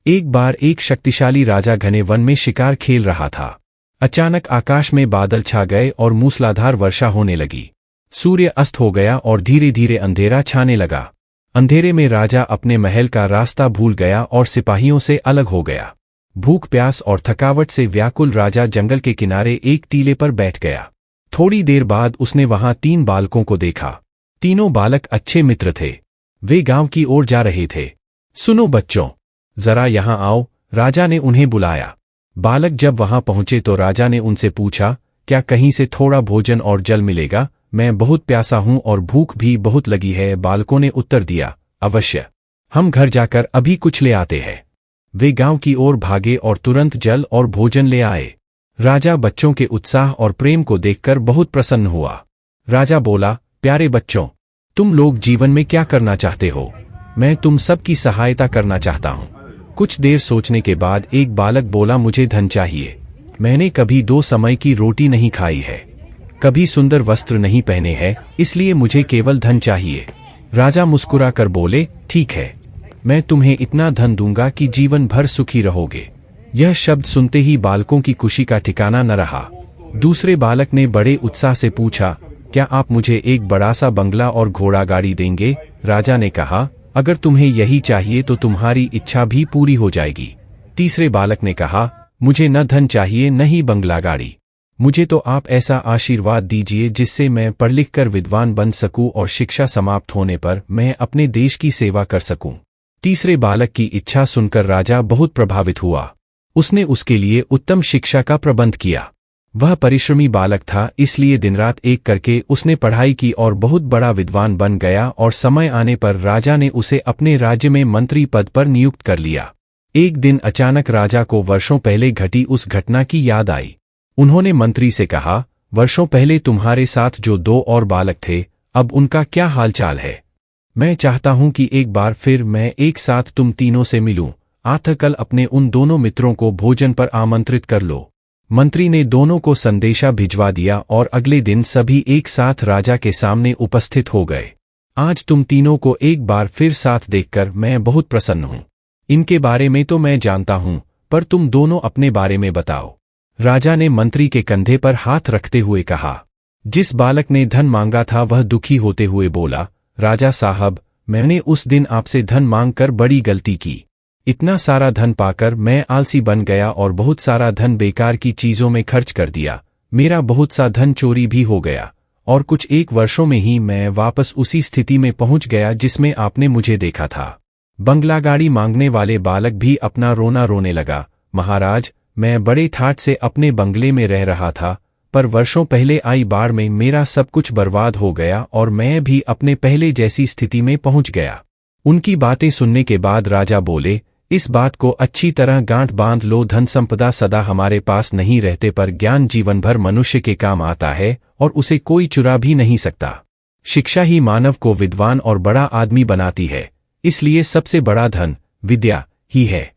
एक बार एक शक्तिशाली राजा घने वन में शिकार खेल रहा था। अचानक आकाश में बादल छा गए और मूसलाधार वर्षा होने लगी। सूर्य अस्त हो गया और धीरे धीरे अंधेरा छाने लगा। अंधेरे में राजा अपने महल का रास्ता भूल गया और सिपाहियों से अलग हो गया। भूख प्यास और थकावट से व्याकुल राजा जंगल के किनारे एक टीले पर बैठ गया। थोड़ी देर बाद उसने वहां 3 बालकों को देखा। तीनों बालक अच्छे मित्र थे। वे गांव की ओर जा रहे थे। सुनो बच्चों, जरा यहां आओ, राजा ने उन्हें बुलाया। बालक जब वहां पहुंचे तो राजा ने उनसे पूछा, क्या कहीं से थोड़ा भोजन और जल मिलेगा? मैं बहुत प्यासा हूं और भूख भी बहुत लगी है। बालकों ने उत्तर दिया, अवश्य, हम घर जाकर अभी कुछ ले आते हैं। वे गांव की ओर भागे और तुरंत जल और भोजन ले आए। राजा बच्चों के उत्साह और प्रेम को देखकर बहुत प्रसन्न हुआ। राजा बोला, प्यारे बच्चों, तुम लोग जीवन में क्या करना चाहते हो? मैं तुम सबकी सहायता करना चाहता हूं। कुछ देर सोचने के बाद एक बालक बोला, मुझे धन चाहिए। मैंने कभी 2 समय की रोटी नहीं खाई है, कभी सुंदर वस्त्र नहीं पहने हैं, इसलिए मुझे केवल धन चाहिए। राजा मुस्कुरा कर बोले, ठीक है, मैं तुम्हें इतना धन दूंगा कि जीवन भर सुखी रहोगे। यह शब्द सुनते ही बालकों की खुशी का ठिकाना न रहा। दूसरे बालक ने बड़े उत्साह से पूछा, क्या आप मुझे एक बड़ा सा बंगला और घोड़ा गाड़ी देंगे? राजा ने कहा, अगर तुम्हें यही चाहिए तो तुम्हारी इच्छा भी पूरी हो जाएगी। तीसरे बालक ने कहा, मुझे न धन चाहिए न ही बंगला गाड़ी, मुझे तो आप ऐसा आशीर्वाद दीजिए जिससे मैं पढ़ लिख कर विद्वान बन सकूं और शिक्षा समाप्त होने पर मैं अपने देश की सेवा कर सकूं। तीसरे बालक की इच्छा सुनकर राजा बहुत प्रभावित हुआ। उसने उसके लिए उत्तम शिक्षा का प्रबंध किया। वह परिश्रमी बालक था, इसलिए दिन रात एक करके उसने पढ़ाई की और बहुत बड़ा विद्वान बन गया और समय आने पर राजा ने उसे अपने राज्य में मंत्री पद पर नियुक्त कर लिया। एक दिन अचानक राजा को वर्षों पहले घटी उस घटना की याद आई। उन्होंने मंत्री से कहा, वर्षों पहले तुम्हारे साथ जो 2 और बालक थे, अब उनका क्या हालचाल है? मैं चाहता हूं कि एक बार फिर मैं एक साथ तुम तीनों से मिलूं। अतः कल अपने उन दोनों मित्रों को भोजन पर आमंत्रित कर लो। मंत्री ने दोनों को संदेशा भिजवा दिया और अगले दिन सभी एक साथ राजा के सामने उपस्थित हो गए। आज तुम तीनों को एक बार फिर साथ देखकर मैं बहुत प्रसन्न हूं। इनके बारे में तो मैं जानता हूं, पर तुम दोनों अपने बारे में बताओ। राजा ने मंत्री के कंधे पर हाथ रखते हुए कहा। जिस बालक ने धन मांगा था वह दुखी होते हुए बोला, राजा साहब, मैंने उस दिन आपसे धन मांगकर बड़ी गलती की। इतना सारा धन पाकर मैं आलसी बन गया और बहुत सारा धन बेकार की चीजों में खर्च कर दिया। मेरा बहुत सा धन चोरी भी हो गया और कुछ 1 वर्षों में ही मैं वापस उसी स्थिति में पहुंच गया जिसमें आपने मुझे देखा था। बंगला गाड़ी मांगने वाले बालक भी अपना रोना रोने लगा। महाराज, मैं बड़े ठाठ से अपने बंगले में रह रहा था, पर वर्षों पहले आई बाढ़ में मेरा सब कुछ बर्बाद हो गया और मैं भी अपने पहले जैसी स्थिति में पहुंच गया। उनकी बातें सुनने के बाद राजा बोले, इस बात को अच्छी तरह गांठ बांध लो, धन संपदा सदा हमारे पास नहीं रहते, पर ज्ञान जीवन भर मनुष्य के काम आता है और उसे कोई चुरा भी नहीं सकता। शिक्षा ही मानव को विद्वान और बड़ा आदमी बनाती है, इसलिए सबसे बड़ा धन विद्या ही है।